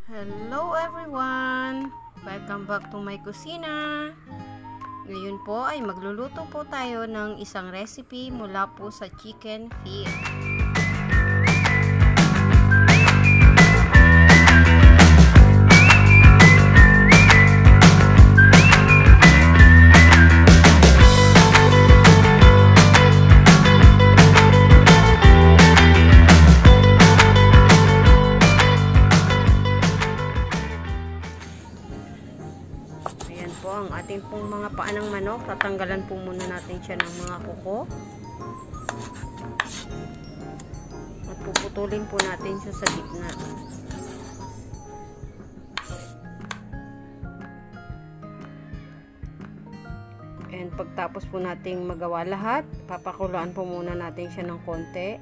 Hello everyone! Welcome back to my kusina! Ngayon po ay magluluto po tayo ng isang recipe mula po sa chicken feet. Ang ating pong mga paa ng manok, tatanggalan po muna natin siya ng mga kuko at puputulin po natin siya sa gitna. And pagtapos po nating magawa lahat, papakuluan po muna natin siya ng konti.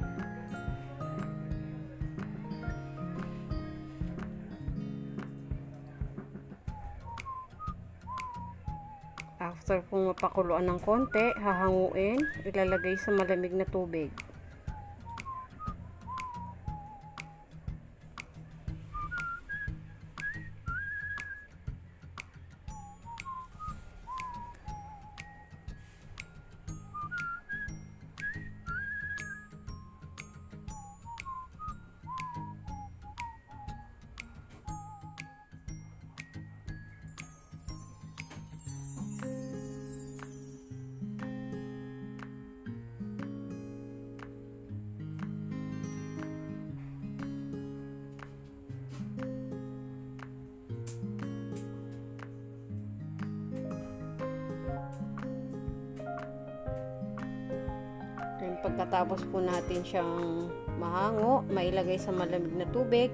After pong mapakuluan ng konti, hahanguin, ilalagay sa malamig na tubig. Pagkatapos po natin siyang mahango, mailagay sa malamig na tubig.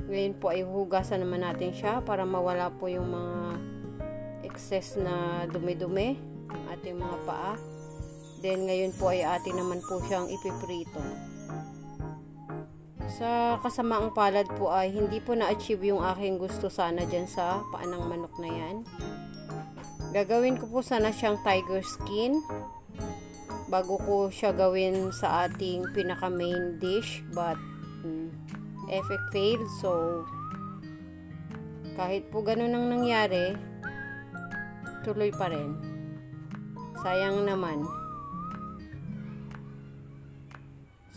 Ngayon po ay hugasan naman natin siya para mawala po yung mga excess na dumi-dumi ng ating mga paa. Then ngayon po ay atin naman po siyang ipiprito. Sa kasamaang palad po ay hindi po na-achieve yung aking gusto sana dyan sa paa ng manok na yan. Gagawin ko po sana siyang tiger skin bago ko siya gawin sa ating pinaka main dish, but effect failed. So kahit po ganun ang nangyari, tuloy pa rin, sayang naman.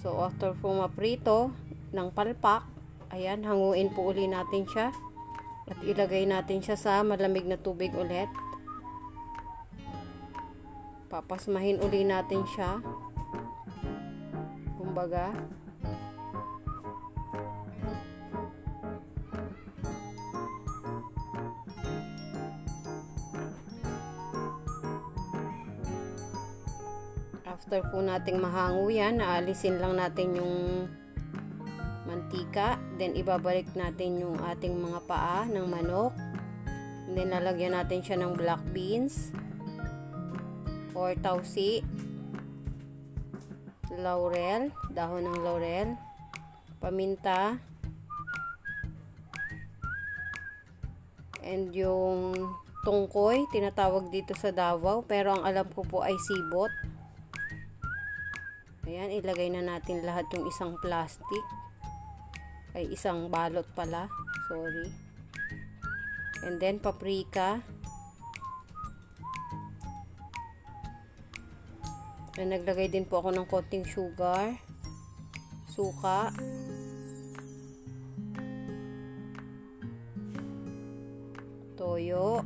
So after po maprito ng palpak, ayan, hanguin po uli natin siya at ilagay natin siya sa malamig na tubig ulit. Papasmahin uli natin siya, kumbaga. After po nating mahango yan, aalisin lang natin yung mantika, then ibabalik natin yung ating mga paa ng manok, then lalagyan natin siya ng black beans or tausi, laurel, dahon ng laurel, paminta, and yung tungkoy, tinatawag dito sa Davao, pero ang alam ko po ay sibot. Ayan, ilagay na natin lahat yung isang plastic, ay isang balot pala, sorry. And then paprika. Naglagay din po ako ng konting sugar, suka, toyo,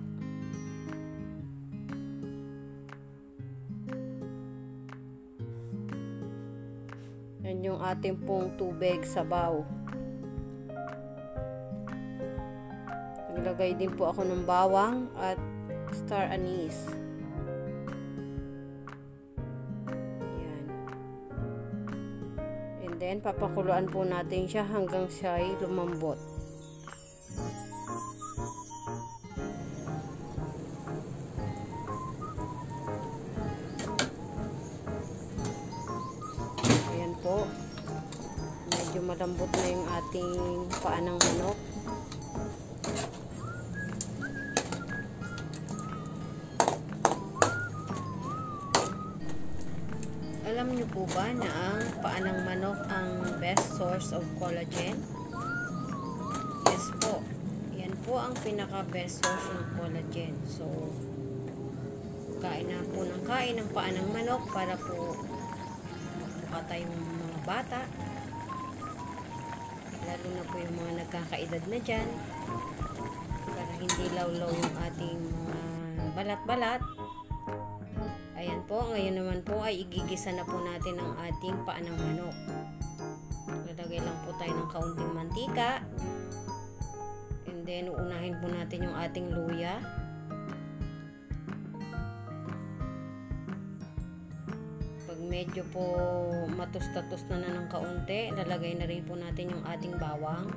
yan yung ating pong tubig sabaw. Naglagay din po ako ng bawang at star anise. Then papakuluan po natin siya hanggang siya ay lumambot. Ayan po, medyo malambot na yung ating paa ng manok. Alam niyo po ba na ang paa ng manok ang best source of collagen? Yes po. po ang pinaka-best source ng collagen. So, kain na po ng kain ng paa ng manok para po mukha tayong mga bata. Lalo na po yung mga nagkakaedad na dyan. Para hindi lawlaw yung ating mga balat-balat. Ayan po, ngayon naman po ay igigisa na po natin ang ating paa ng manok. Lalagay lang po tayo ng kaunting mantika. And then, uunahin po natin yung ating luya. Pag medyo po matus-tatus na ng kaunti, lalagay na rin po natin yung ating bawang.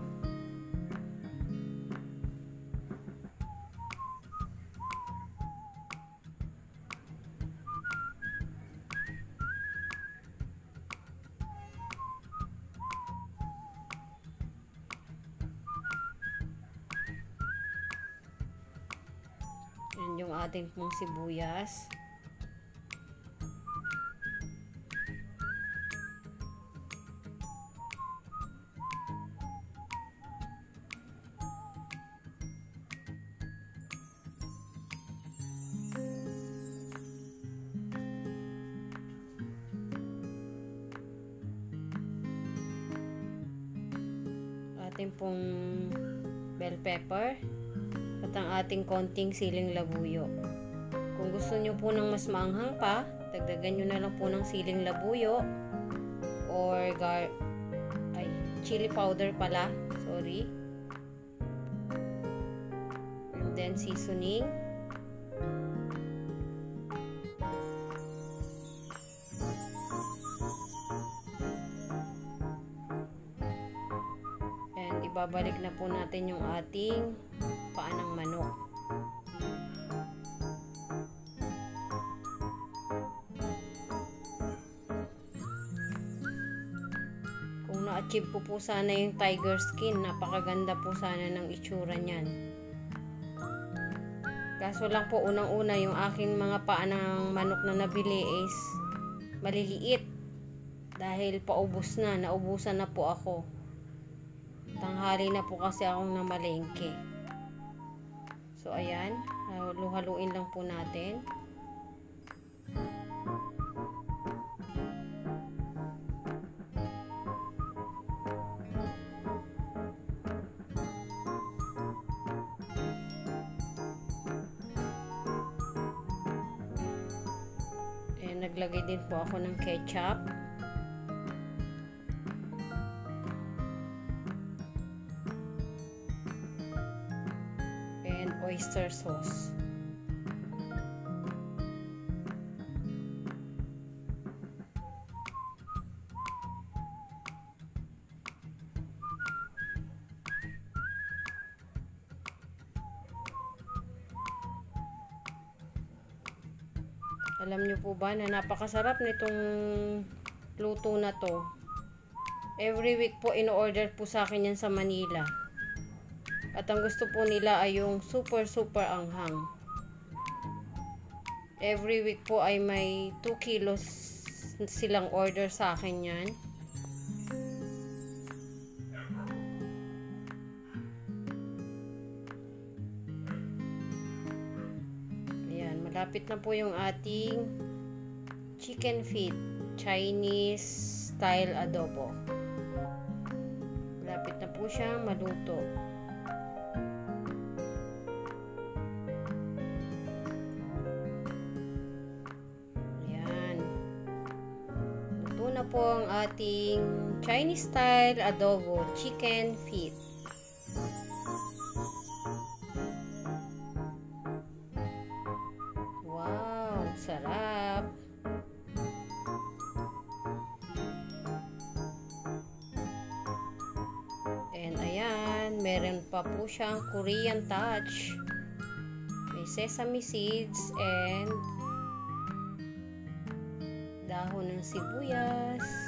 Yan yung ating pong sibuyas. Ating pong bell pepper. At ang ating konting siling labuyo. Kung gusto nyo po ng mas maanghang pa, dagdagan nyo na lang po ng siling labuyo or chili powder pala, sorry. And then seasoning. And ibabalik na po natin yung ating paa ng manok. Kung na-achieve po sana yung tiger skin, napakaganda po sana ng itsura niyan. Kaso lang po, unang-una yung aking mga paa ng manok na nabili is maliliit. Dahil paubusan na po ako. Tanghali na po kasi akong namalengke. So, ayan. Haluin lang po natin. Ayan, naglagay din po ako ng ketchup. Oyster sauce. Alam nyo po ba na napakasarap nitong luto na to. Every week po in-order po sa akin yan sa Manila. At ang gusto po nila ay yung super anghang. Every week po ay may 2 kilos silang order sa akin yan. Ayan, malapit na po yung ating chicken feet, Chinese style adobo. Malapit na po siyang maluto. Na po ang ating Chinese style adobo chicken feet. Wow, sarap. And ayan, meron pa po siyang Korean touch. May sesame seeds and dahon ng sibuyas.